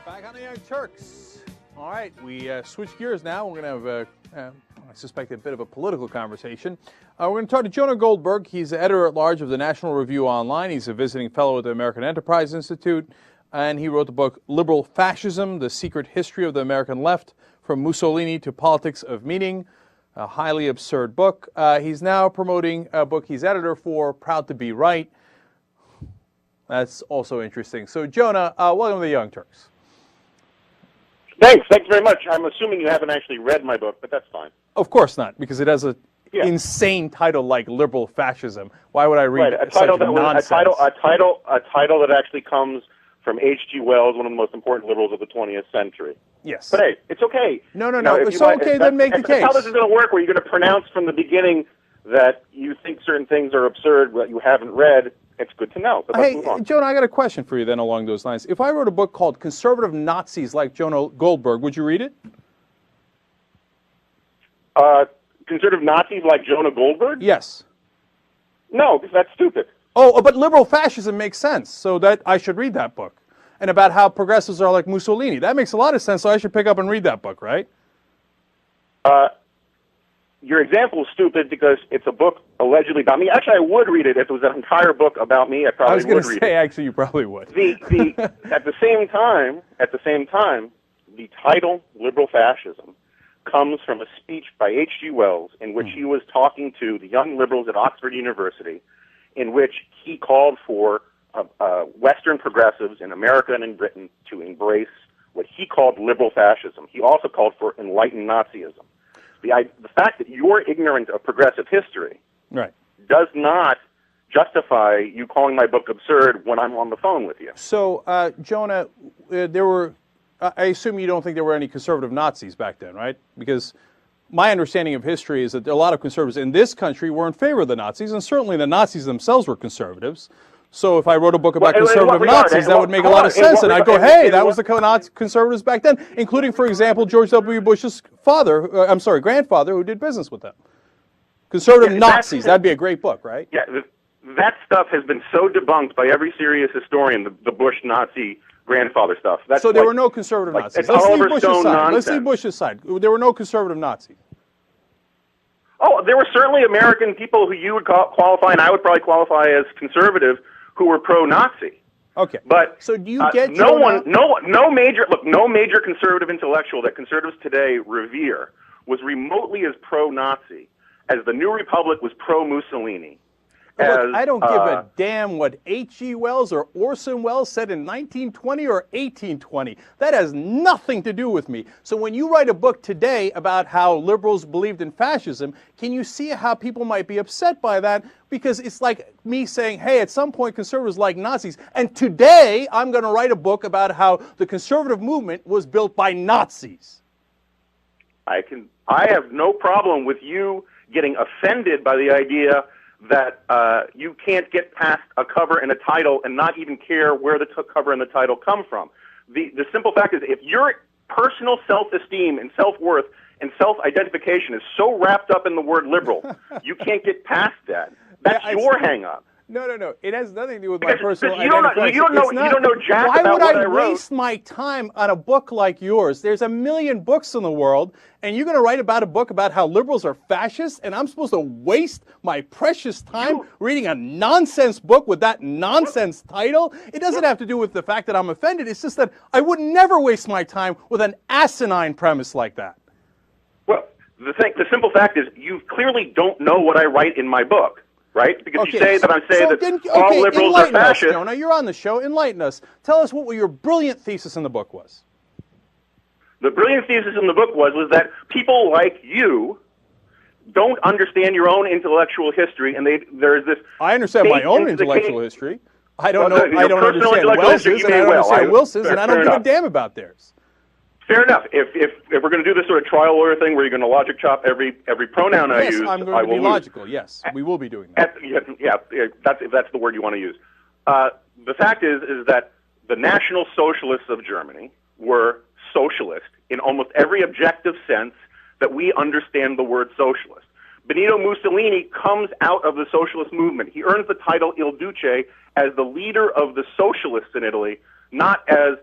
Back on the Young Turks. All right, we switch gears now. We're going to have, I suspect, a bit of a political conversation. We're going to talk to Jonah Goldberg. He's the editor-at-large of the National Review Online. He's a visiting fellow at the American Enterprise Institute, and he wrote the book Liberal Fascism, The Secret History of the American Left, From Mussolini to Politics of Meaning, a highly absurd book. He's now promoting a book he's editor for, Proud to Be Right. That's also interesting. So, Jonah, welcome to the Young Turks. Thanks very much. I'm assuming you haven't actually read my book, but that's fine. Of course not, because it has an insane title like Liberal Fascism. Why would I read a title that nonsense? a title that actually comes from H.G. Wells, one of the most important liberals of the 20th century. Yes. But hey, it's okay. No. If it's okay, then make the case. That's how this is going to work, where you're going to pronounce from the beginning that you think certain things are absurd that you haven't read. It's good to know. But let's move on. Jonah, I got a question for you then along those lines. If I wrote a book called Conservative Nazis Like Jonah Goldberg, would you read it? Conservative Nazis like Jonah Goldberg? Yes. No, because that's stupid. Oh, but liberal fascism makes sense, so that I should read that book. And about how progressives are like Mussolini. That makes a lot of sense, so I should pick up and read that book, right? Your example is stupid because it's a book allegedly about me. Actually, I would read it if it was an entire book about me. I probably would read it. I was going to say, actually, you probably would. At the same time, the title "Liberal Fascism" comes from a speech by H.G. Wells in which he was talking to the young liberals at Oxford University, in which he called for Western progressives in America and in Britain to embrace what he called liberal fascism. He also called for enlightened Nazism. The fact that you're ignorant of progressive history does not justify you calling my book absurd when I'm on the phone with you. So, Jonah, I assume you don't think there were any conservative Nazis back then, right? Because my understanding of history is that a lot of conservatives in this country were in favor of the Nazis, and certainly the Nazis themselves were conservatives. So if I wrote a book about conservative Nazis, that would make a lot of sense. And I'd go, hey, that was the conservatives back then, including, for example, George W. Bush's grandfather, who did business with them. Conservative Nazis, that'd be a great book, right? Yeah, that stuff has been so debunked by every serious historian, the Bush Nazi grandfather stuff. So there were no conservative Nazis. Let's leave Bush aside. There were no conservative Nazis. Oh, there were certainly American people who you would qualify, and I would probably qualify as conservative, who were pro-Nazi. Okay. But so do you get no major conservative intellectual that conservatives today revere was remotely as pro-Nazi as the New Republic was pro-Mussolini. Look, I don't give a damn what H.G. Wells or Orson Welles said in 1920 or 1820. That has nothing to do with me. So when you write a book today about how liberals believed in fascism, can you see how people might be upset by that? Because it's like me saying, hey, at some point conservatives like Nazis, and today I'm going to write a book about how the conservative movement was built by Nazis. I have no problem with you getting offended by the idea that you can't get past a cover and a title and not even care where the cover and the title come from. The simple fact is, if your personal self-esteem and self-worth and self-identification is so wrapped up in the word liberal, you can't get past that. That's your hang-up. No. It has nothing to do with my personal identification. You don't know jack about what I wrote. Why would I waste my time on a book like yours? There's a million books in the world, and you're going to write about a book about how liberals are fascists, and I'm supposed to waste my precious time reading a nonsense book with that nonsense title? It doesn't have to do with the fact that I'm offended. It's just that I would never waste my time with an asinine premise like that. Well, the simple fact is you clearly don't know what I write in my book. Right? Because you say that I'm saying that all liberals are fascists. Jonah, you're on the show. Enlighten us. Tell us what your brilliant thesis in the book was. The brilliant thesis in the book was that people like you don't understand your own intellectual history, and there's this. I understand my own intellectual history. I don't know. I don't understand Wells's, and I don't understand Wilson's, and I don't give a damn about theirs. Fair enough. If we're going to do this sort of trial lawyer thing where you're going to logic chop every pronoun I use, yes, I'm going to be logical. Yes, we will be doing that. That's the word you want to use. The fact is that the National Socialists of Germany were socialist in almost every objective sense that we understand the word socialist. Benito Mussolini comes out of the socialist movement. He earns the title Il Duce as the leader of the socialists in Italy, not as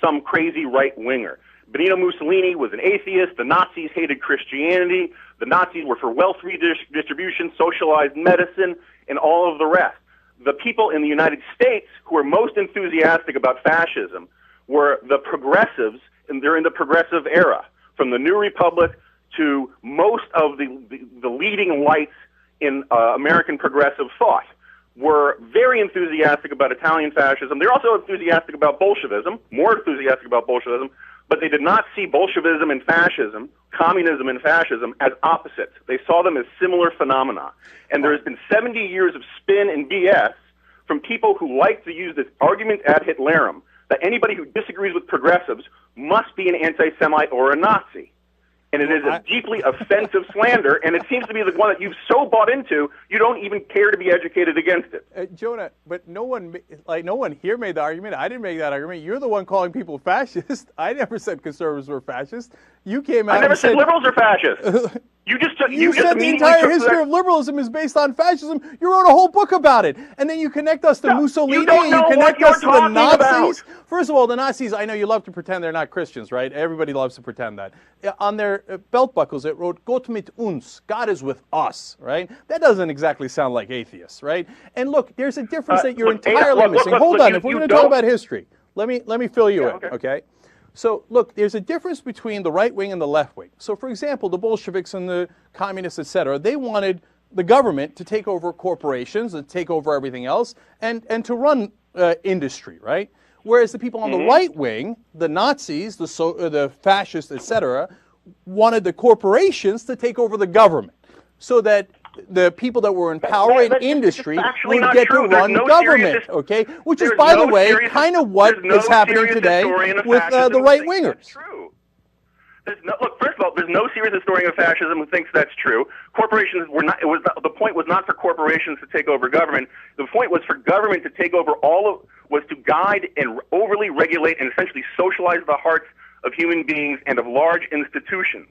some crazy right-winger. Benito Mussolini was an atheist. The Nazis hated Christianity. The Nazis were for wealth redistribution, socialized medicine, and all of the rest. The people in the United States who were most enthusiastic about fascism were the progressives, and they're in the progressive era, from the New Republic to most of the leading lights in American progressive thought, were very enthusiastic about Italian fascism. They're also enthusiastic about Bolshevism, more enthusiastic about Bolshevism, but they did not see Bolshevism and fascism, communism and fascism, as opposites. They saw them as similar phenomena. And there has been 70 years of spin and BS from people who like to use this argument ad Hitlerum, that anybody who disagrees with progressives must be an anti-Semite or a Nazi. And it is a deeply offensive slander, and it seems to be the one that you've so bought into, you don't even care to be educated against it. Jonah, but no one here made the argument. I didn't make that argument. You're the one calling people fascist. I never said conservatives were fascist. You came out I never and said liberals are fascist. You said the entire history of liberalism is based on fascism. You wrote a whole book about it. And then you connect us to Mussolini, and you connect us to the Nazis. First of all, the Nazis, I know you love to pretend they're not Christians, right? Everybody loves to pretend that. On their belt buckles, it wrote, Gott mit uns, God is with us, right? That doesn't exactly sound like atheists, right? And look, there's a difference that you're entirely missing. Hold on, if we're going to talk about history, let me fill you in, okay? So, look, there's a difference between the right wing and the left wing. So, for example, the Bolsheviks and the communists, etc., they wanted the government to take over corporations and take over everything else and to run industry, right? Whereas the people on the right wing, the Nazis, the fascists, etc., wanted the corporations to take over the government so that the people that were in power and industry would get to run government, okay? Which is, by the way, kind of what is happening today with the right-wingers. True. Look, first of all, there's no serious historian of fascism who thinks that's true. Corporations were not. The point was not for corporations to take over government. The point was for government to take over was to guide and overly regulate and essentially socialize the hearts of human beings and of large institutions.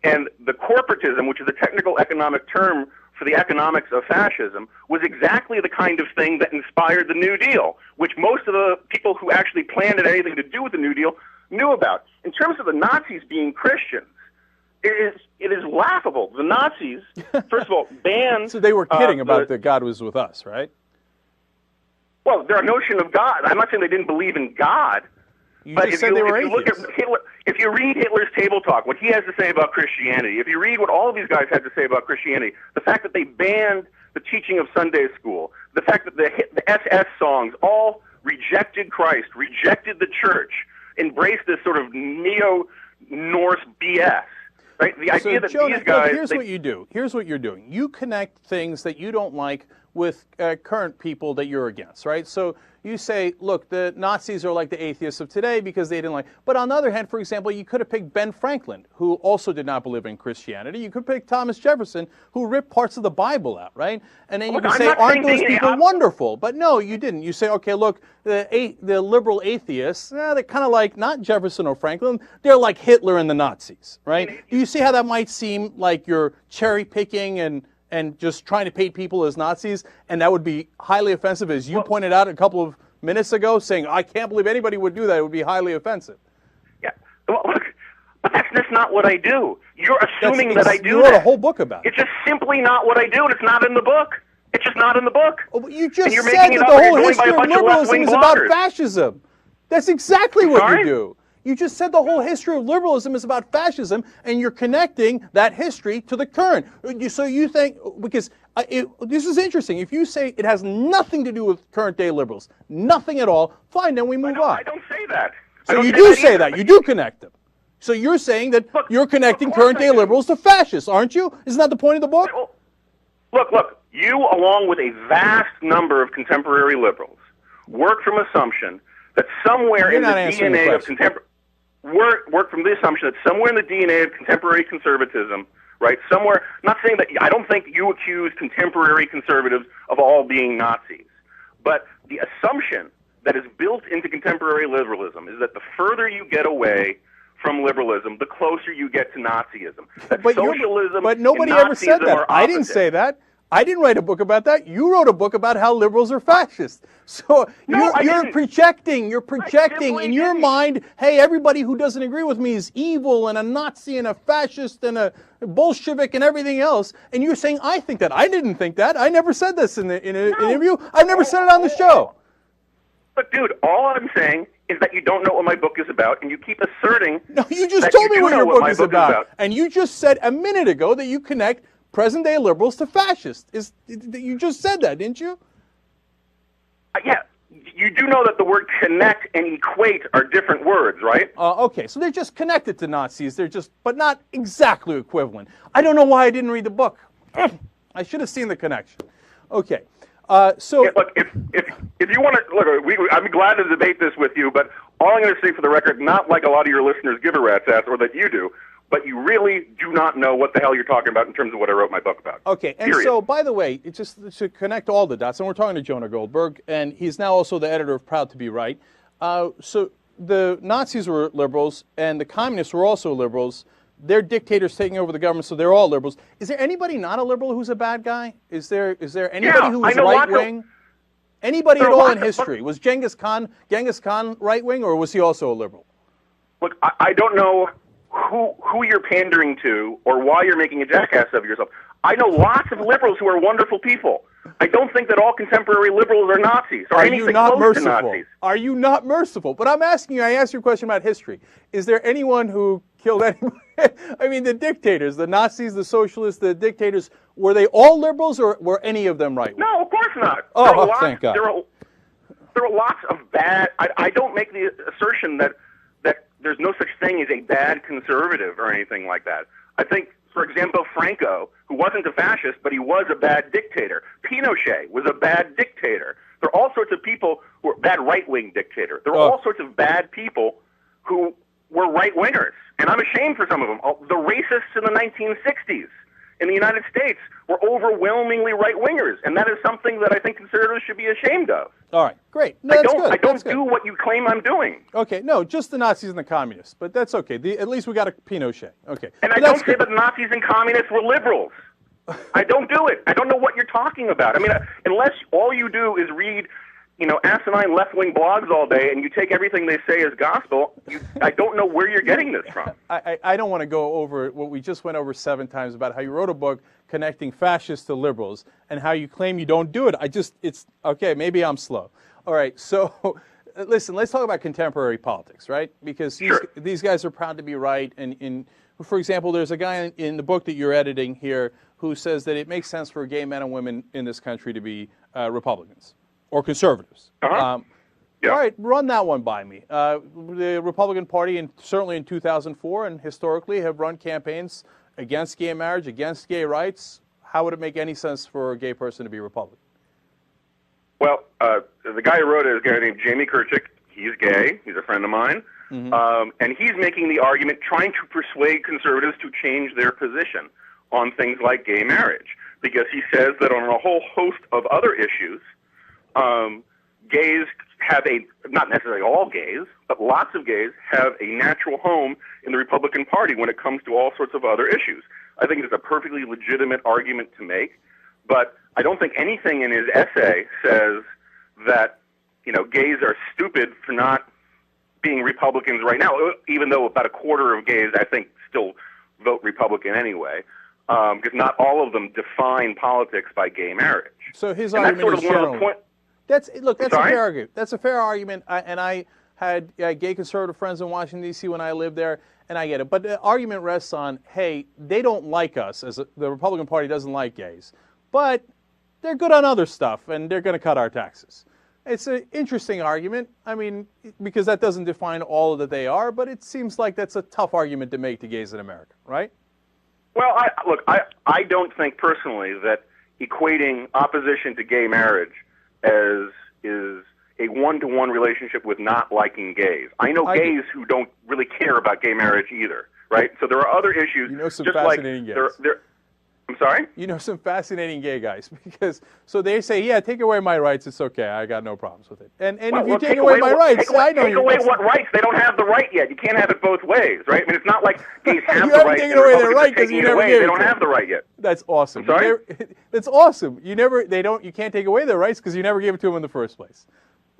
And the corporatism, which is a technical economic term for the economics of fascism, was exactly the kind of thing that inspired the New Deal, which most of the people who actually planned it anything to do with the New Deal knew about. In terms of the Nazis being Christians, it is laughable. The Nazis, first of all, banned... So they were kidding about that God was with us, right? Well, their notion of God, I'm not saying they didn't believe in God, but if you read Hitler's Table Talk, what he has to say about Christianity, if you read what all of these guys had to say about Christianity, the fact that they banned the teaching of Sunday school, the fact that the SS songs all rejected Christ, rejected the church, embraced this sort of neo-Norse BS. Right? The idea that Jonah, these guys... Look, here's what you do. Here's what you're doing. You connect things that you don't like with current people that you're against, right? So you say, look, the Nazis are like the atheists of today because they didn't like... But on the other hand, for example, you could have picked Ben Franklin, who also did not believe in Christianity. You could pick Thomas Jefferson, who ripped parts of the Bible out, right? And then you can say, aren't those people wonderful? But no, you didn't. You say, okay, look, the liberal atheists, they're kind of like, not Jefferson or Franklin, they're like Hitler and the Nazis, right? Do you see how that might seem like you're cherry-picking and just trying to paint people as Nazis, and that would be highly offensive, as you pointed out a couple of minutes ago, saying, I can't believe anybody would do that. It would be highly offensive. Yeah, well, look, but that's not what I do. You're assuming that I do that. You wrote a whole book about it. It's just simply not what I do, and it's not in the book. It's just not in the book. Oh, but you just said that the whole history of liberalism is about fascism. That's exactly what you do. You just said the whole history of liberalism is about fascism, and you're connecting that history to the current. So you think, because this is interesting, if you say it has nothing to do with current day liberals, nothing at all, fine, then we move on. I don't say that. So you do say that. You do connect them. So you're saying that you're connecting current day liberals to fascists, aren't you? Isn't that the point of the book? Look, you, along with a vast number of contemporary liberals, work from assumption that somewhere in the DNA of contemporary... Work from the assumption that somewhere in the DNA of contemporary conservatism, right, somewhere, not saying that, I don't think you accuse contemporary conservatives of all being Nazis, but the assumption that is built into contemporary liberalism is that the further you get away from liberalism, the closer you get to Nazism. But nobody ever said that. I didn't say that. I didn't write a book about that. You wrote a book about how liberals are fascist. So you're projecting. You're projecting in your mind, hey, everybody who doesn't agree with me is evil and a Nazi and a fascist and a Bolshevik and everything else. And you're saying, I think that. I didn't think that. I never said this in an interview. I've never said it on the show. But, dude, all I'm saying is that you don't know what my book is about, and you keep asserting. No, you just told me what your book is about. And you just said a minute ago that you connect present-day liberals to fascists. You just said that, didn't you? Yeah. You do know that the word connect and equate are different words, right? Okay, so they're just connected to Nazis. They're just, but not exactly equivalent. I don't know why I didn't read the book. I should have seen the connection. Okay. So yeah, look, if you want to look, I'm glad to debate this with you. But all I'm going to say for the record, not like a lot of your listeners give a rat's ass, or that you do, but you really do not know what the hell you're talking about in terms of what I wrote my book about. Okay, and period. So by the way, it's just to connect all the dots, and we're talking to Jonah Goldberg, and he's now also the editor of Proud to Be Right. So the Nazis were liberals, and the communists were also liberals. They're dictators taking over the government, so they're all liberals. Is there anybody not a liberal who's a bad guy? Is there anybody who was right-wing? Anybody at all in history? Was Genghis Khan right-wing, or was he also a liberal? Look, I don't know who you're pandering to or why you're making a jackass of yourself. I know lots of liberals who are wonderful people. I don't think that all contemporary liberals are Nazis or anything close to Nazis. Are you not merciful? But I'm asking you, I asked you a question about history. Is there anyone who killed anyone? I mean, the dictators, the Nazis, the socialists, the dictators, were they all liberals or were any of them right? No, of course not. Oh, thank God. There are lots of bad. I don't make the assertion that there's no such thing as a bad conservative or anything like that. I think, for example, Franco, who wasn't a fascist, but he was a bad dictator. Pinochet was a bad dictator. There are all sorts of people who are bad right-wing dictator. There are all sorts of bad people who were right-wingers. And I'm ashamed for some of them. The racists in the 1960s in the United States were overwhelmingly right-wingers. And that is something that I think conservatives should be ashamed of. All right, great. No, I don't do what you claim I'm doing. Okay, no, just the Nazis and the communists. But that's okay. At least we got a Pinochet. Okay. And I don't say that Nazis and communists were liberals. I don't do it. I don't know what you're talking about. I mean, unless all you do is read, asinine left-wing blogs all day and you take everything they say as gospel, I don't know where you're getting this from. I don't want to go over what we just went over 7 times about how you wrote a book connecting fascists to liberals and how you claim you don't do it. It's okay, maybe I'm slow. All right, so listen, let's talk about contemporary politics, right? Because these guys are proud to be right. And for example, there's a guy in the book that you're editing here who says that it makes sense for gay men and women in this country to be Republicans or conservatives. All right, run that one by me. The Republican Party, and certainly in 2004 and historically, have run campaigns against gay marriage, against gay rights. How would it make any sense for a gay person to be Republican? Well, the guy who wrote it is a guy named Jamie Kirchick. He's gay. He's a friend of mine. Mm-hmm. And he's making the argument, trying to persuade conservatives to change their position on things like gay marriage. Because he says that on a whole host of other issues, gays have not necessarily all gays, but lots of gays have a natural home in the Republican Party when it comes to all sorts of other issues. I think it's a perfectly legitimate argument to make, but I don't think anything in his essay says that, gays are stupid for not being Republicans right now, even though about a quarter of gays, I think, still vote Republican anyway, because not all of them define politics by gay marriage. So his argument is general. That's a fair argument. That's a fair argument, and I had gay conservative friends in Washington, D.C. when I lived there, and I get it. But the argument rests on, hey, they don't like us, the Republican Party doesn't like gays, but they're good on other stuff, and they're going to cut our taxes. It's an interesting argument, I mean, because that doesn't define all that they are, but it seems like that's a tough argument to make to gays in America, right? Well, I don't think personally that equating opposition to gay marriage is a one-to-one relationship with not liking gays. I know gays who don't really care about gay marriage either, right? So there are other issues. You know some fascinating gays. I'm sorry? You know some fascinating gay guys, so they say, yeah, take away my rights, it's okay, I got no problems with it. And if you take away my rights, I know take away what rights? They don't have the right yet. You can't have it both ways, right? I mean, it's not like gays have you the haven't right. taken away their right because taking you it never away. gave They it don't to have them. the right yet. That's awesome. I'm sorry? That's awesome. You can't take away their rights because you never gave it to them in the first place.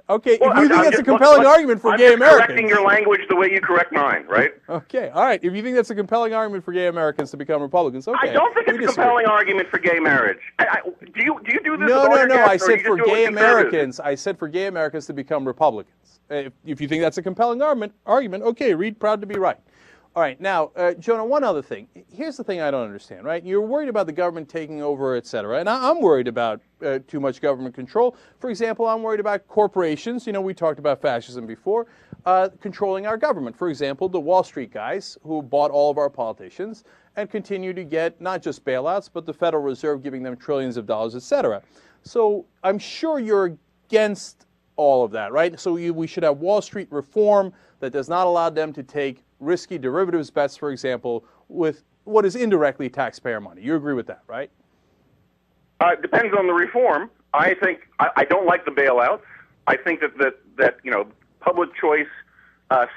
Okay, Well, if you think I'm that's just, a compelling argument for gay I'm Americans. correcting your language the way you correct mine, right? Okay, all right. If you think that's a compelling argument for gay Americans to become Republicans, okay. I don't think it's a compelling argument for gay marriage. Do you do this? No, with all no, your no. guests, I or said you for just do it gay with conservatives? Americans. I said for gay Americans to become Republicans. If you think that's a compelling argument, okay, Reed, proud to be right. All right, now, Jonah, one other thing. Here's the thing I don't understand, right? You're worried about the government taking over, et cetera, and I'm worried about too much government control. For example, I'm worried about corporations. You know, we talked about fascism before, controlling our government. For example, the Wall Street guys who bought all of our politicians and continue to get not just bailouts, but the Federal Reserve giving them trillions of dollars, et cetera. So I'm sure you're against all of that, right? So we should have Wall Street reform that does not allow them to take risky derivatives bets, for example, with what is indirectly taxpayer money. You agree with that, right? It depends on the reform. I think I don't like the bailouts. I think that you know, public choice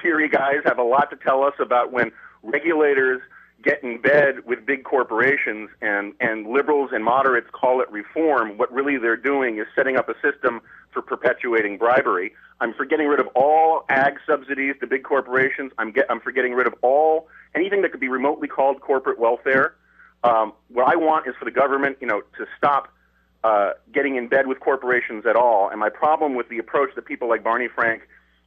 theory guys have a lot to tell us about when regulators get in bed with big corporations and liberals and moderates call it reform. What really they're doing is setting up a system for perpetuating bribery. I'm for getting rid of all ag subsidies to big corporations. I'm for getting rid of anything that could be remotely called corporate welfare. What I want is for the government, you know, to stop getting in bed with corporations at all. And my problem with the approach that people like Barney Frank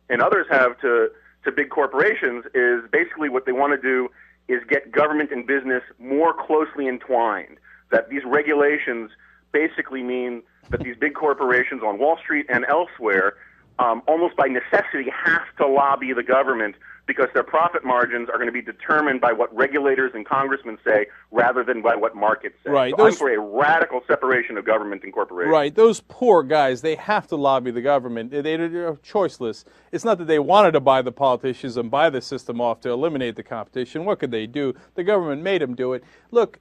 and others have to big corporations is basically what they want to do is get government and business more closely entwined. That these regulations basically mean that these big corporations on Wall Street and elsewhere almost by necessity have to lobby the government because their profit margins are going to be determined by what regulators and congressmen say rather than by what markets say. Right. So I'm for a radical separation of government and corporations. Right. Those poor guys, they have to lobby the government. They're choiceless. It's not that they wanted to buy the politicians and buy the system off to eliminate the competition. What could they do? The government made them do it. Look,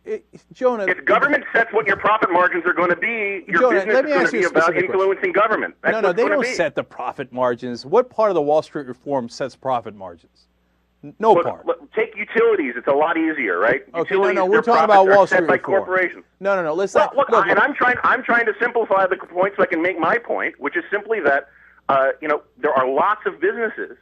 Jonah... If government sets what your profit margins are going to be, your Jonah, business is going to be about influencing government. That's No, they don't set the profit margins. What part of the Wall Street reform sets profit margins? No part. Look, take utilities. It's a lot easier, right? Okay, utilities, no, we're talking about Wall Street set by reform. corporations. No. Let's look, look, and I'm trying to simplify the point so I can make my point, which is simply that you know, there are lots of businesses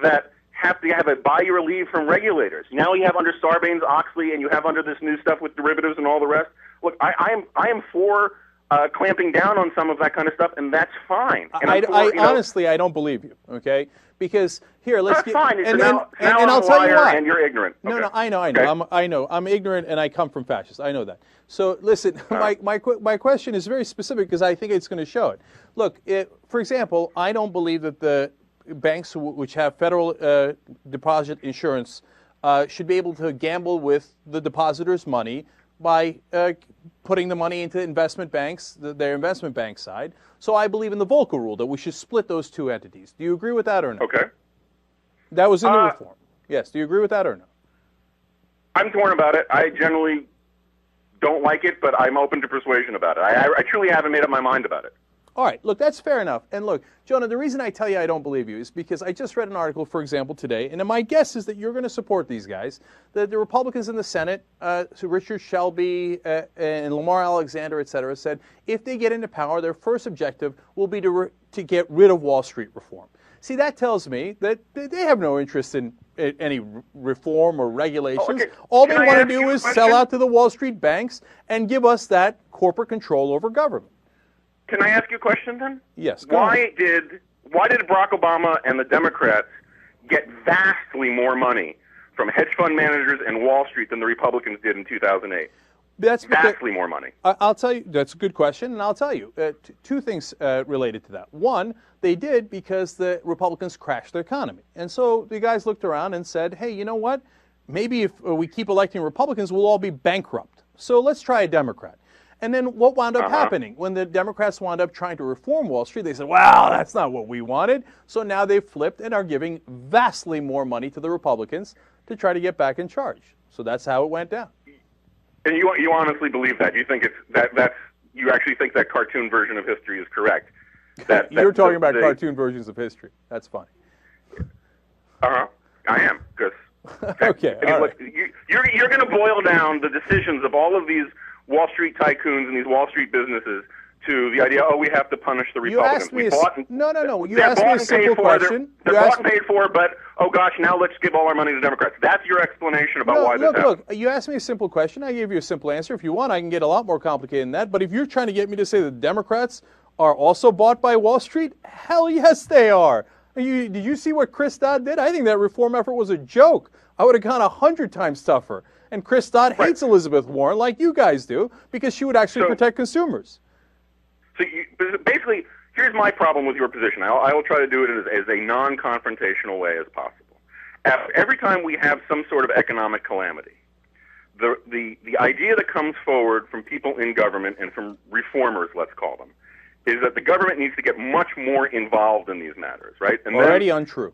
that have to have a buy your leave from regulators. Now you have under Sarbanes-Oxley, and you have under this new stuff with derivatives and all the rest. Look, I am for clamping down on some of that kind of stuff, and that's fine. And honestly, I don't believe you. Okay, because here, let's that's fine. And now I'll I'm a tell you liar why. And you're ignorant. No, okay. no, I know. Okay. I know. I'm ignorant, and I come from fascists. I know that. So listen, my question is very specific because I think it's going to show it. Look, for example, I don't believe that the banks which have federal deposit insurance should be able to gamble with the depositors' money by putting the money into investment banks, their investment bank side. So I believe in the Volcker rule that we should split those two entities. Do you agree with that or no? Okay. That was in the reform. Yes. Do you agree with that or no? I'm torn about it. I generally don't like it, but I'm open to persuasion about it. I truly haven't made up my mind about it. All right, look, that's fair enough. And look, Jonah, the reason I tell you I don't believe you is because I just read an article, for example, today, and my guess is that you're going to support these guys. The Republicans in the Senate, so Richard Shelby and Lamar Alexander, et cetera, said if they get into power, their first objective will be to get rid of Wall Street reform. See, that tells me that they have no interest in any reform or regulations. Oh, okay. All they Can I want to ask do you a is question? sell out to the Wall Street banks and give us that corporate control over government. Can I ask you a question then? Yes. Go Why ahead. did Barack Obama and the Democrats get vastly more money from hedge fund managers and Wall Street than the Republicans did in 2008? That's vastly more money. I'll tell you, that's a good question, and I'll tell you two things related to that. One, they did because the Republicans crashed the economy. And so the guys looked around and said, hey, you know what? Maybe if we keep electing Republicans, we'll all be bankrupt. So let's try a Democrat. And then what wound up happening? When the Democrats wound up trying to reform Wall Street, they said, well, that's not what we wanted. So now they've flipped and are giving vastly more money to the Republicans to try to get back in charge. So that's how it went down. And you honestly believe that? You think you actually think that cartoon version of history is correct? That You're talking about cartoon versions of history. That's funny. I Okay. I mean, all look, right. you're going to boil down the decisions of all of these Wall Street tycoons and these Wall Street businesses to the idea, we have to punish the Republicans. You asked me no. You asked me a simple question. They're bought and paid for, but, oh gosh, now let's give all our money to Democrats. That's your explanation about why this happened. Look, you asked me a simple question. I gave you a simple answer. If you want, I can get a lot more complicated than that. But if you're trying to get me to say that Democrats are also bought by Wall Street, hell yes, they are. Did you see what Chris Dodd did? I think that reform effort was a joke. I would have gone 100 times tougher. And Chris Dodd hates Elizabeth Warren like you guys do because she would actually protect consumers. So basically, here's my problem with your position. I will try to do it as a non-confrontational way as possible. Every time we have some sort of economic calamity, the idea that comes forward from people in government and from reformers, let's call them, is that the government needs to get much more involved in these matters, right? And already untrue.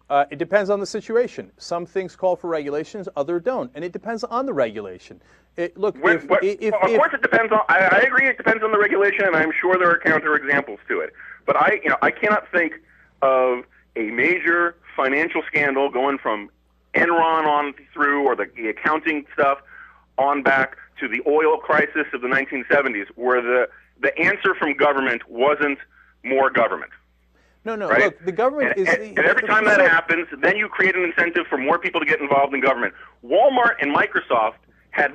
It depends on the situation. Some things call for regulations, others don't, and it depends on the regulation. Of course it depends on. I agree, it depends on the regulation, and I'm sure there are counterexamples to it. But I cannot think of a major financial scandal going from Enron on through, or the accounting stuff on back to the oil crisis of the 1970s, where the answer from government wasn't more government. No, right? Look, the government is... And every time that happens, then you create an incentive for more people to get involved in government. Walmart and Microsoft had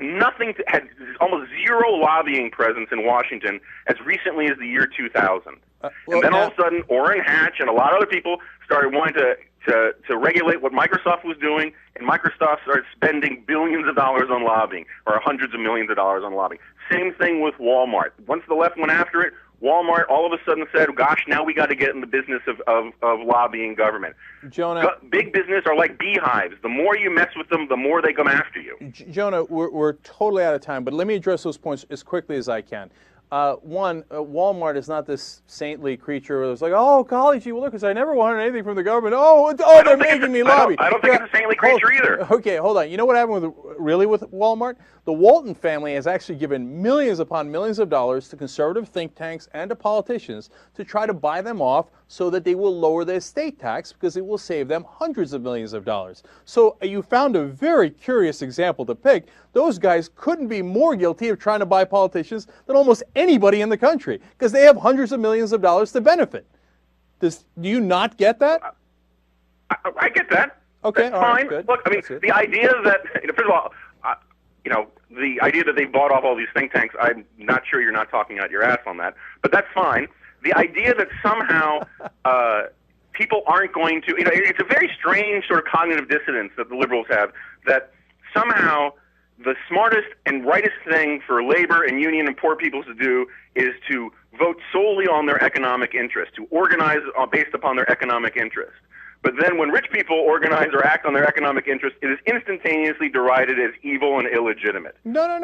almost zero lobbying presence in Washington as recently as the year 2000. And then all of a sudden, Orrin Hatch and a lot of other people started wanting to regulate what Microsoft was doing, and Microsoft started spending billions of dollars on lobbying, or hundreds of millions of dollars on lobbying. Same thing with Walmart. Once the left went after it, Walmart all of a sudden said, gosh, now we got to get in the business of lobbying government. Jonah, big business are like beehives. The more you mess with them, the more they come after you. Jonah, we're totally out of time, but let me address those points as quickly as I can. One, Walmart is not this saintly creature where it's like, oh, golly gee, well, look, I never wanted anything from the government. They're making me lobby. I don't think it's a saintly creature either. Okay, hold on. You know what happened with Walmart? The Walton family has actually given millions upon millions of dollars to conservative think tanks and to politicians to try to buy them off so that they will lower their estate tax because it will save them hundreds of millions of dollars. So you found a very curious example to pick. Those guys couldn't be more guilty of trying to buy politicians than almost anybody in the country because they have hundreds of millions of dollars to benefit. Do you not get that? I get that. Okay, that's all fine. right, good. Look, I mean, the idea that, first of all, the idea that they bought off all these think tanks, I'm not sure you're not talking out your ass on that, but that's fine. The idea that somehow people aren't going to, it's a very strange sort of cognitive dissonance that the liberals have, that somehow the smartest and rightest thing for labor and union and poor people to do is to vote solely on their economic interest, to organize based upon their economic interest. But then when rich people organize or act on their economic interest, it is instantaneously derided as evil and illegitimate. No. Look,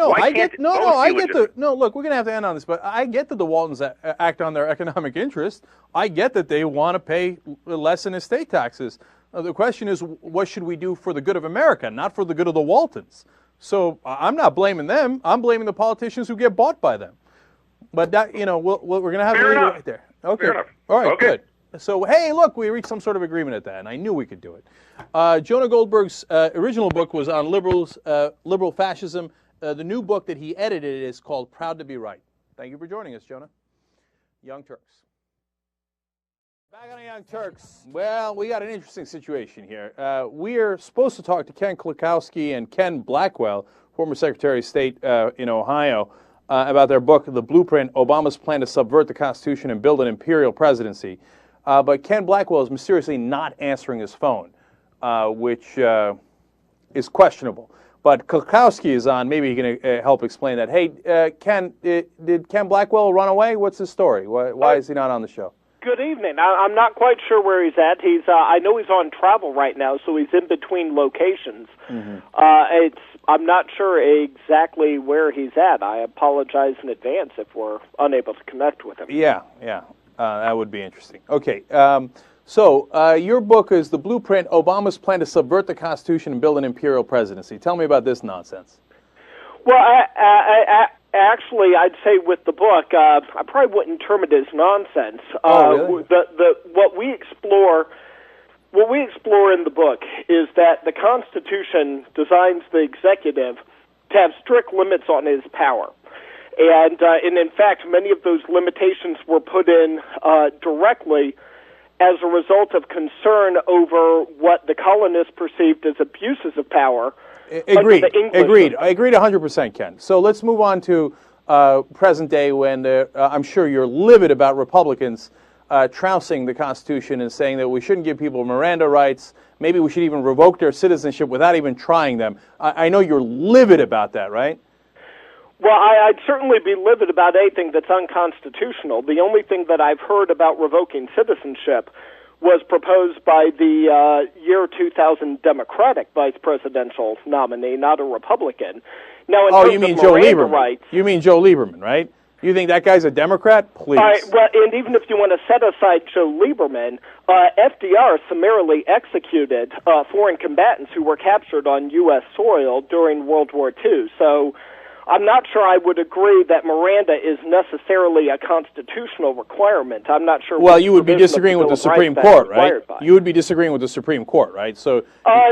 we're going to have to end on this, but I get that the Waltons act on their economic interest. I get that they want to pay less in estate taxes. The question is, what should we do for the good of America, not for the good of the Waltons? So I'm not blaming them. I'm blaming the politicians who get bought by them. But that, we're going to have to leave it right there. Okay. Fair enough. All right, okay. Good. So, hey, look, we reached some sort of agreement at that, and I knew we could do it. Jonah Goldberg's original book was on liberal fascism. The new book that he edited is called Proud to be Right. Thank you for joining us, Jonah. Young Turks. Back on the Young Turks. Well, we got an interesting situation here. We're supposed to talk to Ken Klukowski and Ken Blackwell, former Secretary of State in Ohio, about their book, The Blueprint, Obama's Plan to Subvert the Constitution and Build an Imperial Presidency. But Ken Blackwell is mysteriously not answering his phone, which is questionable. But Klukowski is on. Maybe he can help explain that. Hey, Ken, did Ken Blackwell run away? What's his story? Why is he not on the show? Good evening. I'm not quite sure where he's at. I know he's on travel right now, so he's in between locations. Mm-hmm. I'm not sure exactly where he's at. I apologize in advance if we're unable to connect with him. Yeah. That would be interesting. Okay, so your book is The Blueprint, Obama's Plan to Subvert the Constitution and Build an Imperial Presidency. Tell me about this nonsense. Well, actually, I'd say with the book, I probably wouldn't term it as nonsense. Really? What we explore What we explore in the book is that the Constitution designs the executive to have strict limits on his power. And in fact, many of those limitations were put in directly as a result of concern over what the colonists perceived as abuses of power. Agreed. I agreed 100%, Ken. So let's move on to present day when I'm sure you're livid about Republicans trouncing the Constitution and saying that we shouldn't give people Miranda rights. Maybe we should even revoke their citizenship without even trying them. I know you're livid about that, right? Well, I'd certainly be livid about anything that's unconstitutional. The only thing that I've heard about revoking citizenship was proposed by the year 2000 Democratic vice presidential nominee, not a Republican. Now, in terms you mean of Joe Miranda Lieberman? rights, You mean Joe Lieberman, right? You think that guy's a Democrat? Please. all right, well, and even if you want to set aside Joe Lieberman, FDR summarily executed foreign combatants who were captured on U.S. soil during World War II. So I'm not sure I would agree that Miranda is necessarily a constitutional requirement. I'm not sure. Well, you would be disagreeing with the Supreme Court, right? You would be disagreeing with the Supreme Court, right? So,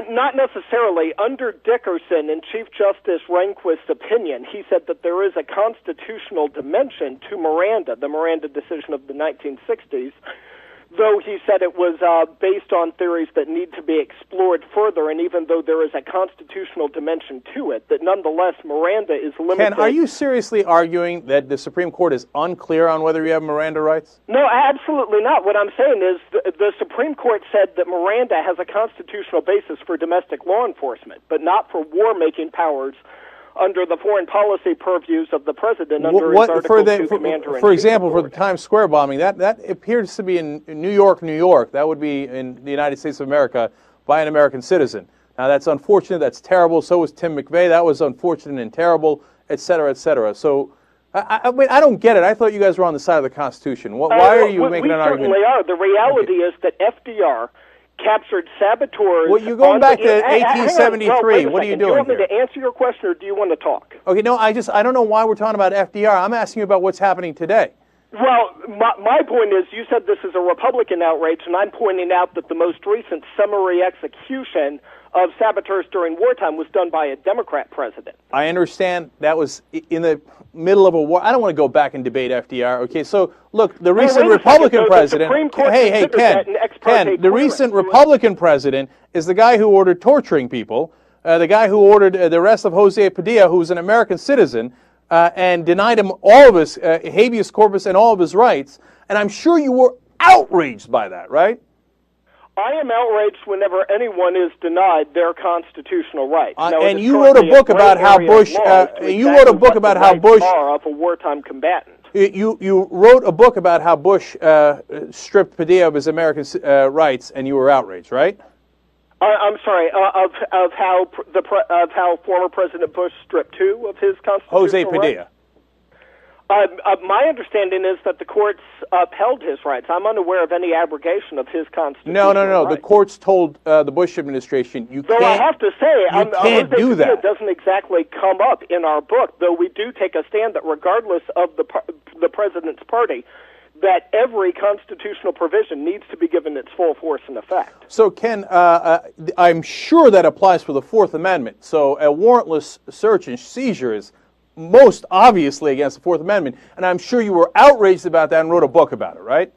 not necessarily. Under Dickerson and Chief Justice Rehnquist's opinion, he said that there is a constitutional dimension to Miranda, the Miranda decision of the 1960s, though he said it was based on theories that need to be explored further, and even though there is a constitutional dimension to it, that nonetheless Miranda is limited. Ken, are you seriously arguing that the Supreme Court is unclear on whether you have Miranda rights? No, absolutely not. What I'm saying is the Supreme Court said that Miranda has a constitutional basis for domestic law enforcement, but not for war-making powers under the foreign policy purviews of the president under his Article 2 commander-in-chief. For example, for the Times Square bombing, that appears to be in New York, New York. That would be in the United States of America by an American citizen. Now, that's unfortunate. That's terrible. So was Tim McVeigh. That was unfortunate and terrible, et cetera, et cetera. So, I mean, I don't get it. I thought you guys were on the side of the Constitution. Why are you making an argument? We certainly are. The reality is that FDR captured saboteurs. Well, you're going back to 1873. What are you doing? Do you want me to answer your question, or do you want to talk? Okay, no, I don't know why we're talking about FDR. I'm asking you about what's happening today. Well, my point is, you said this is a Republican outrage, and I'm pointing out that the most recent summary execution of saboteurs during wartime was done by a Democrat president. I understand that was in the middle of a war. I don't want to go back and debate FDR. Okay, so look, the recent Republican president. Hey, Ken, the recent Republican president is the guy who ordered torturing people, the guy who ordered the arrest of Jose Padilla, who's an American citizen, and denied him all of his habeas corpus and all of his rights. And I'm sure you were outraged by that, right? I am outraged whenever anyone is denied their constitutional rights. And you wrote a book about how Bush. You wrote a book about how Bush. Of a wartime combatant. You wrote a book about how Bush stripped Padilla of his American rights, and you were outraged, right? I'm sorry. Of how former President Bush stripped who of his constitutional Jose Padilla. rights? My understanding is that the courts upheld his rights. I'm unaware of any abrogation of his constitutional No. rights. The courts told the Bush administration you can't. Though I have to say, can't do that. It doesn't exactly come up in our book. Though we do take a stand that regardless of the president's party, that every constitutional provision needs to be given its full force and effect. So, Ken, I'm sure that applies for the Fourth Amendment. So, a warrantless search and seizure is most obviously against the Fourth Amendment, and I'm sure you were outraged about that and wrote a book about it, right?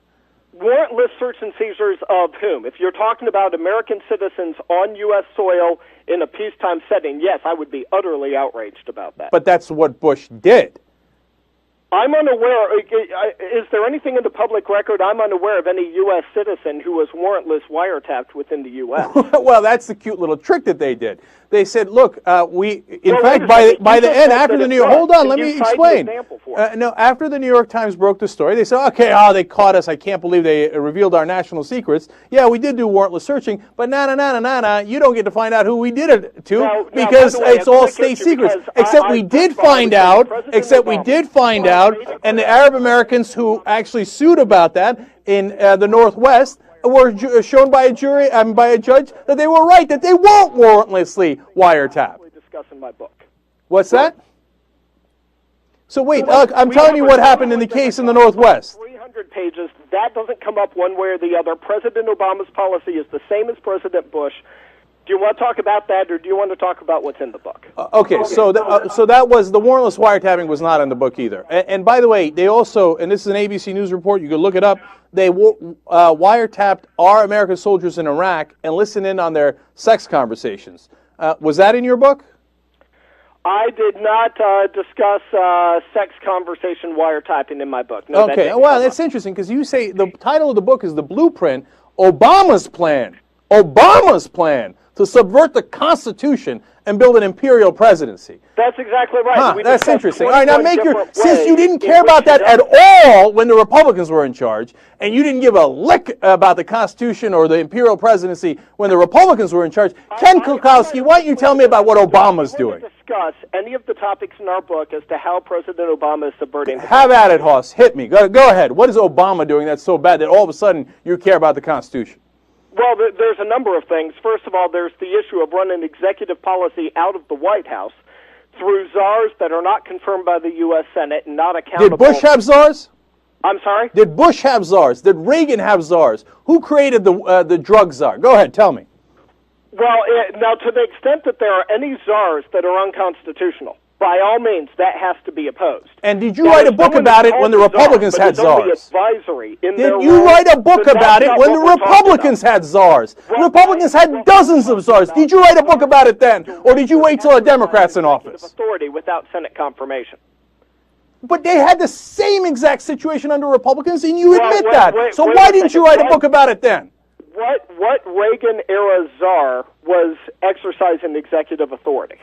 Warrantless search and seizures of whom? If you're talking about American citizens on U.S. soil in a peacetime setting, yes, I would be utterly outraged about that. But that's what Bush did. I'm unaware. Is there anything in the public record? I'm unaware of any U.S. citizen who was warrantless wiretapped within the U.S. Well, that's the cute little trick that they did. They said, look, by the end, after the New York, hold on, let me explain. No, after the New York Times broke the story, they said, okay, they caught us. I can't believe they revealed our national secrets. Yeah, we did do warrantless searching, but you don't get to find out who we did it to because it's all state secrets. Except we did find out, and the Arab Americans who actually sued about that in the Northwest were shown by a jury and by a judge that they were right, that they won't warrantlessly wiretap. Discuss in my book. What's that? So wait, I'm telling you what happened in the case in the Northwest. 100 pages. That doesn't come up one way or the other. President Obama's policy is the same as President Bush. Do you want to talk about that, or do you want to talk about what's in the book? Okay, so that was, the warrantless wiretapping was not in the book either. And by the way, they also, and this is an ABC News report, you can look it up, they wiretapped our American soldiers in Iraq and listened in on their sex conversations. Was that in your book? I did not discuss sex conversation wiretapping in my book. No, okay, well, that's interesting, because you say the title of the book is The Blueprint, Obama's Plan. Obama's plan to subvert the Constitution and build an imperial presidency. That's exactly right. That's interesting. All right, now since you didn't care about that at all when the Republicans were in charge, and you didn't give a lick about the Constitution or the imperial presidency when the Republicans were in charge, Ken Kulkowski, why don't you tell me about what Obama's doing? Discuss any of the topics in our book as to how President Obama is subverting the Have at it, Hoss. Hit me. Go ahead. What is Obama doing that's so bad that all of a sudden you care about the Constitution? Well, there's a number of things. First of all, there's the issue of running executive policy out of the White House through czars that are not confirmed by the U.S. Senate and not accountable. Did Bush have czars? I'm sorry? Did Bush have czars? Did Reagan have czars? Who created the drug czar? Go ahead, tell me. Well, now, to the extent that there are any czars that are unconstitutional, by all means, that has to be opposed. And did you write a book about it when the Republicans had czars? Did you write a book about it when the Republicans had czars? The Republicans had dozens of czars. Did you write a book about it then? Or did you wait till the Democrats in office? Authority without Senate confirmation. But they had the same exact situation under Republicans, and you admit that. So why didn't you write a book about it then? What Reagan-era czar was exercising executive authority?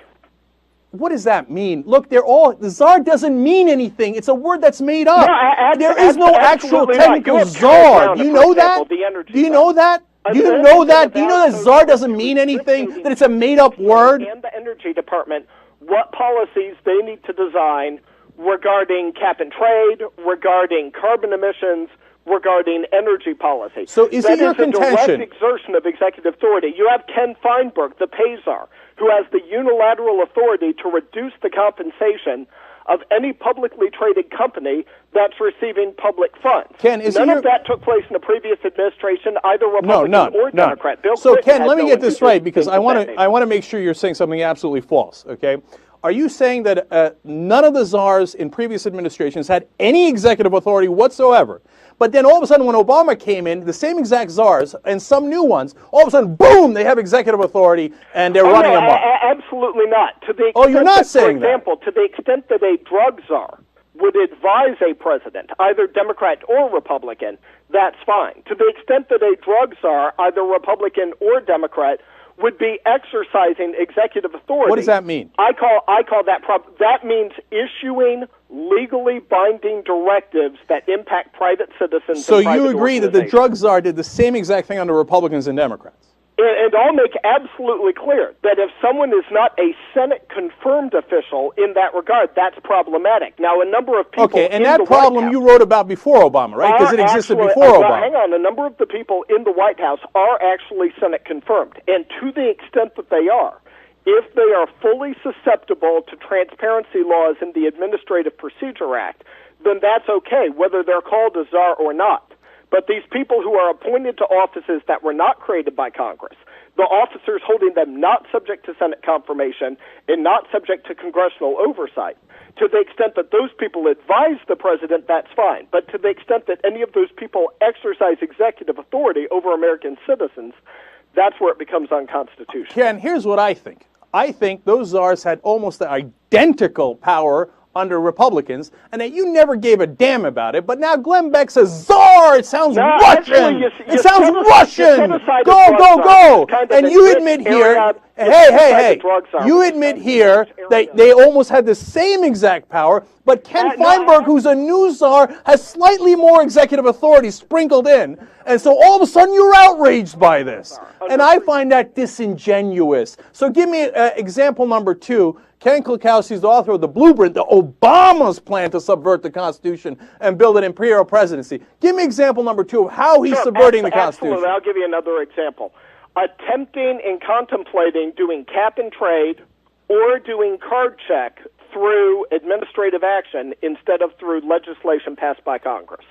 What does that mean? Look, the czar doesn't mean anything. It's a word that's made up. No, there is no actual technical czar. Do you know that? Do you know that? Do you know that? Do you know that czar doesn't mean anything? That it's a made-up word? And the Energy Department, what policies they need to design regarding cap and trade, regarding carbon emissions, regarding energy policy. So is it your contention? That is a direct exertion of executive authority. You have Ken Feinberg, the pay czar, who has the unilateral authority to reduce the compensation of any publicly traded company that's receiving public funds. Ken, None of that took place in the previous administration, either Republican or Democrat. Bill so, Clinton Ken, let me get this right, because I want to make sure you're saying something absolutely false, okay? Are you saying that none of the czars in previous administrations had any executive authority whatsoever? But then all of a sudden when Obama came in, the same exact czars and some new ones, all of a sudden, boom, they have executive authority and they're running amok. Absolutely not. To the extent you're not saying that. For example, to the extent that a drug czar would advise a president, either Democrat or Republican, that's fine. To the extent that a drug czar, either Republican or Democrat, would be exercising executive authority. What does that mean? I call that means issuing legally binding directives that impact private citizens. So you agree that the drug czar did the same exact thing under Republicans and Democrats? And I'll make absolutely clear that if someone is not a Senate-confirmed official in that regard, that's problematic. Now, a number of people... Okay, and that problem you wrote about before Obama, right? Because it existed before Obama. Hang on, a number of the people in the White House are actually Senate-confirmed. And to the extent that they are, if they are fully susceptible to transparency laws in the Administrative Procedure Act, then that's okay, whether they're called a czar or not. But these people who are appointed to offices that were not created by Congress, the officers holding them not subject to Senate confirmation and not subject to congressional oversight, to the extent that those people advise the president, that's fine. But to the extent that any of those people exercise executive authority over American citizens, that's where it becomes unconstitutional. Ken, here's what I think. I think those czars had almost the identical power under Republicans, and that you never gave a damn about it, but now Glenn Beck says, czar, it sounds Russian! It sounds Russian! Go! And you admit here, hey, you admit here that they almost had the same exact power, but Ken Feinberg, who's a new czar, has slightly more executive authority sprinkled in, and so all of a sudden you're outraged by this. And I find that disingenuous. So give me example number 2. Ken Kulkowski is the author of The Blueprint, the Obama's plan to subvert the Constitution and build an imperial presidency. Give me example number 2 of how he's subverting the Constitution. Absolutely. I'll give you another example. Attempting and contemplating doing cap and trade or doing card check through administrative action instead of through legislation passed by Congress.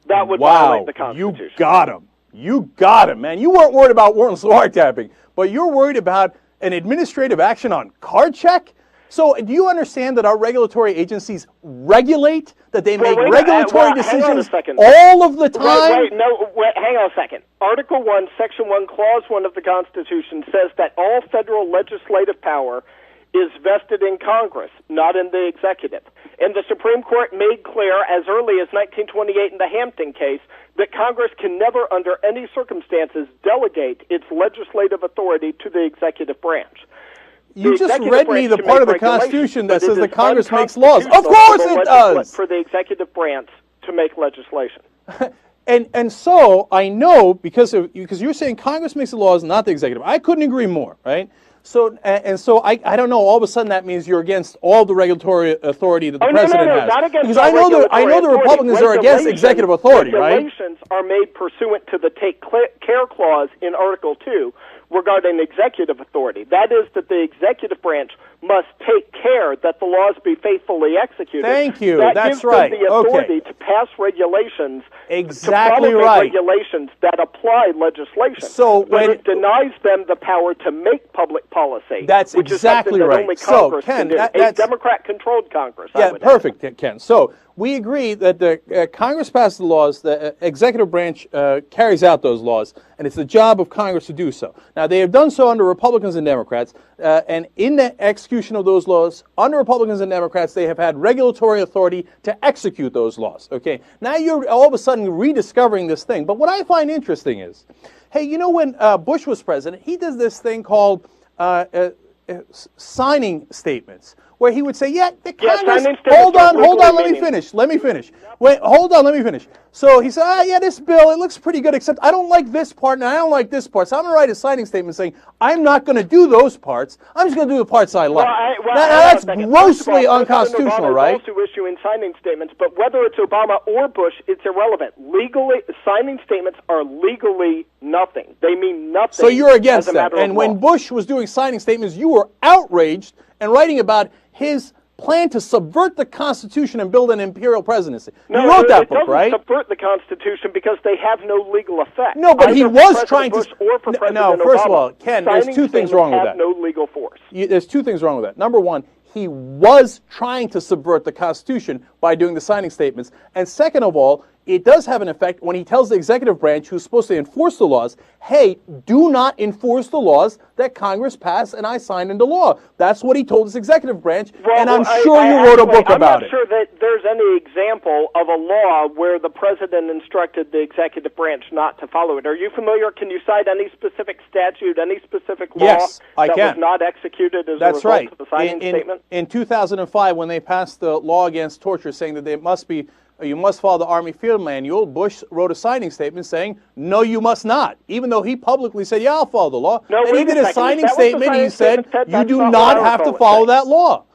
that would wow, violate the Constitution. You got him. You got him, man. You weren't worried about warrantless wiretapping, but you're worried about an administrative action on card check? So do you understand that our regulatory agencies regulate, that they make regulatory decisions all of the time? Hang on a second. Article 1, Section 1, Clause 1 of the Constitution says that all federal legislative power is vested in Congress, not in the executive. And the Supreme Court made clear as early as 1928 in the Hampton case that Congress can never, under any circumstances, delegate its legislative authority to the executive branch. You just read me the part of the Constitution that says that Congress makes laws. Of course it does! For the executive branch to make legislation. And so I know, because you're saying Congress makes the laws, not the executive. I couldn't agree more, right? So I don't know. All of a sudden that means you're against all the regulatory authority that the president has. Not against because I know the Republicans are against executive authority, right? Regulations are made pursuant to the Take Care Clause in Article 2 regarding executive authority. That is that the executive branch must take care that the laws be faithfully executed. Thank you. That's gives right. Them the authority to pass regulations. Exactly to right. Regulations that apply legislation. So but it denies them the power to make public policy. That's which exactly is that right. Only Congress so Ken, can do. A Democrat-controlled Congress. Yeah, perfect, Ken. So we agree that the Congress passes the laws, the executive branch carries out those laws, and it's the job of Congress to do so. Now, they have done so under Republicans and Democrats, and in the execution of those laws, under Republicans and Democrats, they have had regulatory authority to execute those laws. Okay, now you're all of a sudden rediscovering this thing. But what I find interesting is, hey, you know, when Bush was president, he did this thing called signing statements, where he would say, yeah, the Congress, hold on, let me finish. Wait, hold on, let me finish. So he said, yeah, this bill, it looks pretty good, except I don't like this part and I don't like this part. So I'm going to write a signing statement saying, I'm not going to do those parts. I'm just going to do the parts I like. Now, that's grossly unconstitutional, right? Also issuing signing statements, but whether it's Obama or Bush, it's irrelevant. Legally, signing statements are legally nothing. They mean nothing. So you're against that. And when Bush was doing signing statements, you were outraged and writing about his plan to subvert the Constitution and build an imperial presidency. You wrote that book, right? No, it doesn't subvert the Constitution because they have no legal effect. No, but he was trying to... Or for President no, first Obama, of all, Ken, there's two things wrong with that. No legal force. There's two things wrong with that. Number one, he was trying to subvert the Constitution by doing the signing statements. And second of all, it does have an effect when he tells the executive branch, who's supposed to enforce the laws, hey, do not enforce the laws that Congress passed and I signed into law. That's what he told his executive branch, and I'm sure you wrote a book about it. I'm not sure that there's any example of a law where the president instructed the executive branch not to follow it. Are you familiar? Can you cite any specific statute, any specific law that was not executed as a result of the signing statement? In 2005, when they passed the law against torture, saying that you must follow the Army Field Manual, Bush wrote a signing statement saying, no, you must not. Even though he publicly said, yeah, I'll follow the law. No, and he did a signing statement, and he said, you do not have to follow that law.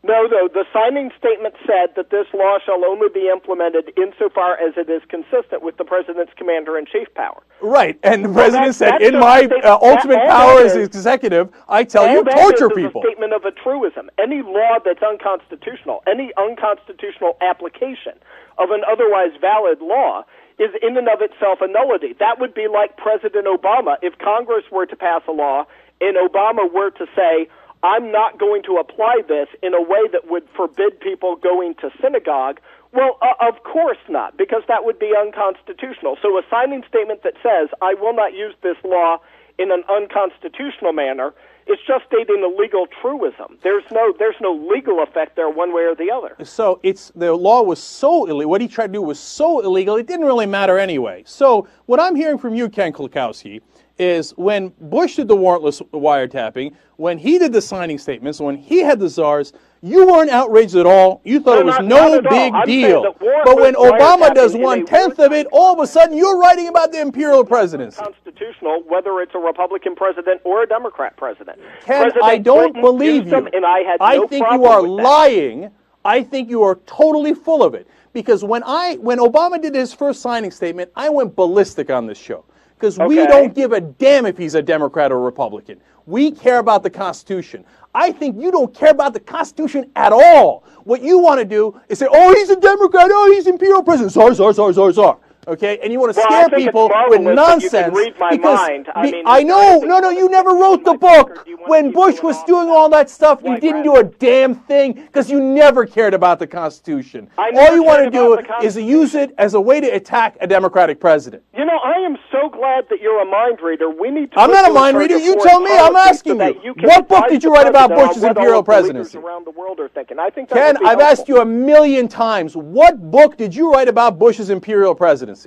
No, the signing statement said that this law shall only be implemented insofar as it is consistent with the president's commander-in-chief power. Right, and the president said, in my ultimate power as executive, I tell you, torture people. It's a statement of a truism. Any law that's unconstitutional, any unconstitutional application of an otherwise valid law is in and of itself a nullity. That would be like President Obama. If Congress were to pass a law and Obama were to say, I'm not going to apply this in a way that would forbid people going to synagogue, well, of course not, because that would be unconstitutional. So a signing statement that says, I will not use this law in an unconstitutional manner, it's just stating a legal truism. There's no legal effect there one way or the other. So the law was so illegal, what he tried to do was so illegal, it didn't really matter anyway. So what I'm hearing from you, Ken Klukowski, is when Bush did the warrantless wiretapping, when he did the signing statements, when he had the czars, you weren't outraged at all. You thought it was no big deal. But when Obama does 1/10 of it, all of a sudden you're writing about the imperial presidency. Constitutional, whether it's a Republican president or a Democrat president. Ken, I don't believe you. And I think you are lying. I think you are totally full of it. Because when Obama did his first signing statement, I went ballistic on this show. Because we don't give a damn if he's a Democrat or Republican. We care about the Constitution. I think you don't care about the Constitution at all. What you want to do is say, oh, he's a Democrat, oh, he's imperial president, czar. Okay, and you want to Well, I scare think it's people with marvelous that you can nonsense. read my because mind. I mean, I know, no, you never wrote the book. Do you want When to keep Bush going was off doing about all that stuff, you white didn't do a damn thing because you never cared about the Constitution. I All never you want to cared do about the is use it as a way to attack a Democratic president. You know, I am so glad that you're a mind reader. We need to. I'm put not a you in mind charge reader. of You foreign tell me. I'm policy asking so you. that you can What book advise did you the write about president on Bush's what all imperial of the leaders presidency? around the world are thinking. I think that Ken, would be I've helpful. asked you a million times. What book did you write about Bush's imperial presidency?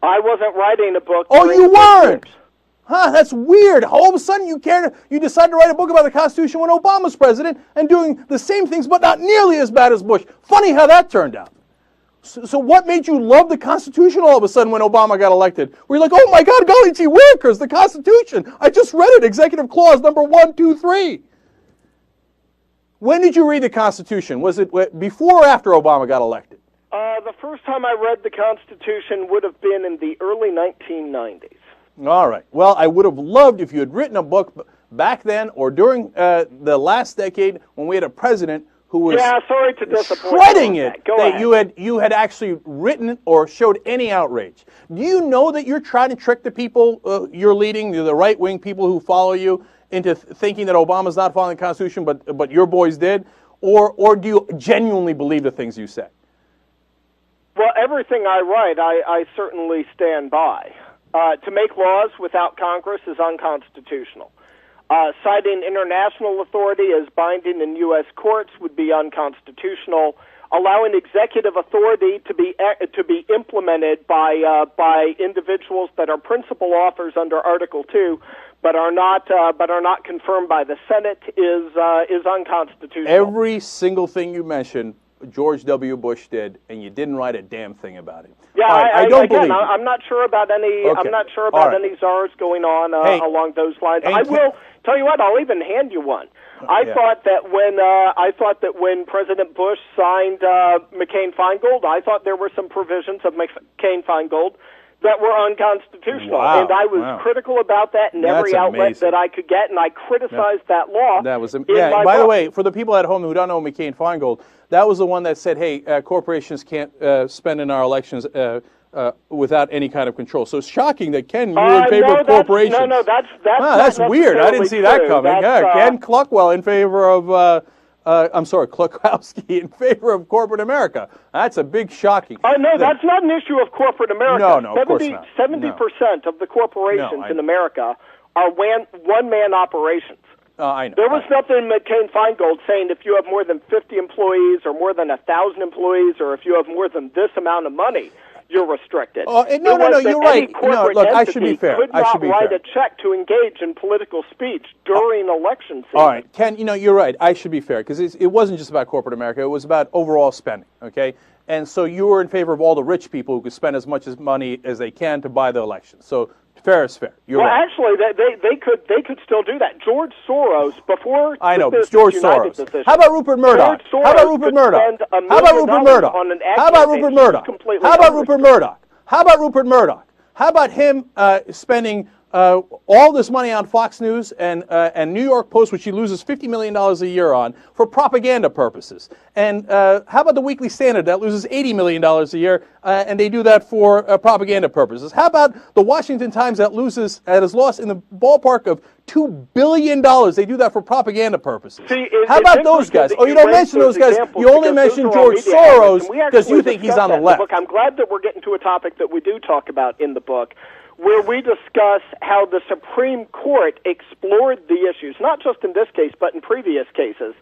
I wasn't writing a book. Oh, during you the weren't. years. Huh, that's weird. All of a sudden you decide to write a book about the Constitution when Obama's president and doing the same things, but not nearly as bad as Bush. Funny how that turned out. So what made you love the Constitution all of a sudden when Obama got elected? Were you like, oh my God, golly gee willikers, the Constitution. I just read it, executive clause number 1, 2, 3. When did you read the Constitution? Was it before or after Obama got elected? The first time I read the Constitution would have been in the early 1990s. All right. Well, I would have loved if you had written a book back then or during the last decade when we had a president who was sorry to disappoint shredding you on it, Go that ahead. you had actually written or showed any outrage. Do you know that you're trying to trick the people you're leading, the right-wing people who follow you, into thinking that Obama's not following the Constitution, but your boys did? Or do you genuinely believe the things you say? Well, everything I write, I certainly stand by. To make laws without Congress is unconstitutional. Citing international authority as binding in U.S. courts would be unconstitutional. Allowing executive authority to be implemented by individuals that are principal authors under Article 2, but are not confirmed by the Senate is unconstitutional. Every single thing you mentioned, George W. Bush did, and you didn't write a damn thing about it. Yeah, right, I don't believe you. I'm not sure about any. Okay. I'm not sure about Right. any czars going on along those lines. Hey, I will tell you what. I'll even hand you one. I Yeah. thought that when President Bush signed McCain-Feingold, I thought there were some provisions of McCain-Feingold that were unconstitutional, Wow. and I was Wow. critical about that in every That's outlet amazing. that I could get, and I criticized that law. That was in yeah. my By the book. way, for the people at home who don't know McCain-Feingold, that was the one that said, "Hey, corporations can't spend in our elections without any kind of control." So it's shocking that Ken, you're in favor of corporations. No, that's That's not weird. I didn't see that true. coming. That's, Ken Cluckwell in favor of. I'm sorry, Klukowski in favor of corporate America. That's a big shocking. Oh, no, thing. that's not an issue of corporate America. No, of course not. 70% of the corporations No, I in know. America are one-man operations. I know. There was nothing in McCain-Feingold saying if you have more than 50 employees or more than 1,000 employees or if you have more than this amount of money, you're restricted. No, you're right. No, look, I should be fair. Could I should not be write fair. a check to engage in political speech during election season. All right, Ken, you're right. I should be fair because it wasn't just about corporate America. It was about overall spending, okay? And so you were in favor of all the rich people who could spend as much money as they can to buy the election. So fair is fair. You're well, right. actually, they could still do that. George Soros, before I know, the George United Soros. decision, How about Rupert Murdoch? George How about Soros Rupert could Murdoch? spend $1 How about Rupert million Murdoch? on an ad How about campaign. Rupert He's Murdoch? completely How about Rupert unrestricted. Murdoch? How about Rupert Murdoch? How about him spending all this money on Fox News and New York Post, which he loses $50 million a year on, for propaganda purposes? And how about the Weekly Standard that loses $80 million a year, and they do that for propaganda purposes? How about the Washington Times that has lost in the ballpark of $2 billion? They do that for propaganda purposes. See, How about those guys? Oh, you don't mention those guys. You only mention George Soros because you think he's on the left. Look, I'm glad that we're getting to a topic that we do talk about in the book, where we discuss how the Supreme Court explored the issues, not just in this case, but in previous cases,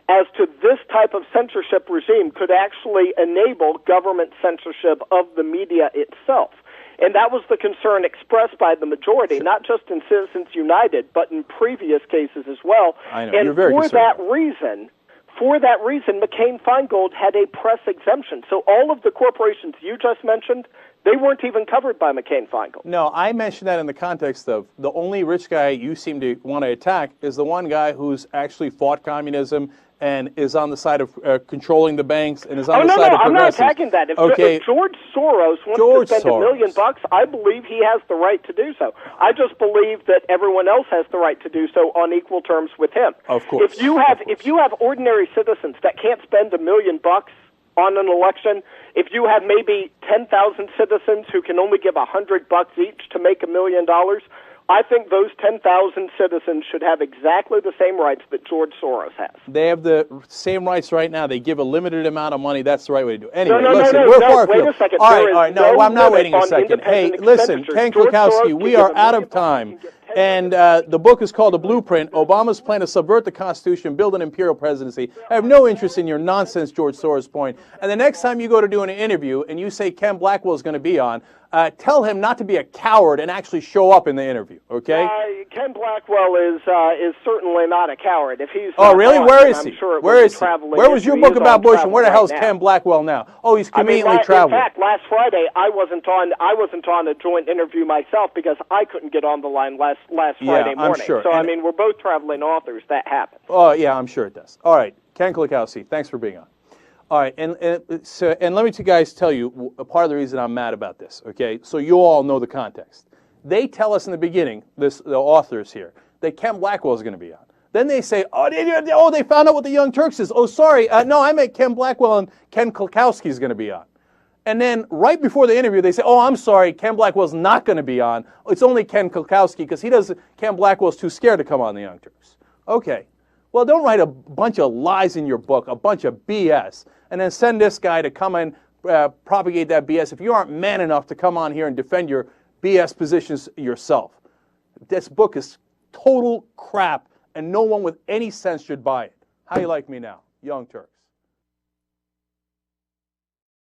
as to this type of censorship regime could actually enable government censorship of the media itself. And that was the concern expressed by the majority, not just in Citizens United, but in previous cases as well. I know, and you're very concerned. For that reason, McCain-Feingold had a press exemption. So all of the corporations you just mentioned, they weren't even covered by McCain-Feingold. No, I mentioned that in the context of the only rich guy you seem to want to attack is the one guy who's actually fought communism and is on the side of controlling the banks and is on the side of progressives. I'm not attacking that. If George Soros wants to spend $1 million, I believe he has the right to do so. I just believe that everyone else has the right to do so on equal terms with him. Of course. If you have ordinary citizens that can't spend $1 million on an election, if you have maybe 10,000 citizens who can only give $100 each to make $1 million, I think those 10,000 citizens should have exactly the same rights that George Soros has. They have the same rights right now. They give a limited amount of money. That's the right way to do it. Anyway, No, listen, we're far wait afield. a second. All right, no, no I'm not waiting a limit on second. Hey, independent listen, expenditures. Cenk George Soros Uygur, can we give are $1 out million, of time. he can get And the book is called The Blueprint, Obama's Plan to Subvert the Constitution, Build an Imperial Presidency. I have no interest in your nonsense George Soros point. And the next time you go to do an interview and you say Ken Blackwell is going to be on, tell him not to be a coward and actually show up in the interview, okay? Ken Blackwell is certainly not a coward. If he's Oh, really? on, Where is I'm he? Sure Where is he? Where was your book about Bush, and where the hell's Ken Blackwell now? Oh, he's conveniently traveling. In fact, last Friday I wasn't on a joint interview myself because I couldn't get on the line last Friday morning. I'm sure. So I mean, we're both traveling authors. That happens. Oh, yeah, I'm sure it does. All right, Ken Klakowski, thanks for being on. All right, and let me guys tell you a part of the reason I'm mad about this, okay? So you all know the context. They tell us in the beginning, the authors here, that Ken Blackwell is going to be on. Then they say, they found out what the Young Turks is. Oh, sorry, no, I meant Ken Blackwell and Ken Klakowski is going to be on. And then right before the interview, they say, oh, I'm sorry, Ken Blackwell's not going to be on. It's only Ken Klakowski because Ken Blackwell's too scared to come on the Young Turks. Okay, well, don't write a bunch of lies in your book, a bunch of BS, and then send this guy to come and propagate that BS if you aren't man enough to come on here and defend your BS positions yourself. This book is total crap, and no one with any sense should buy it. How you like me now? Young Turks.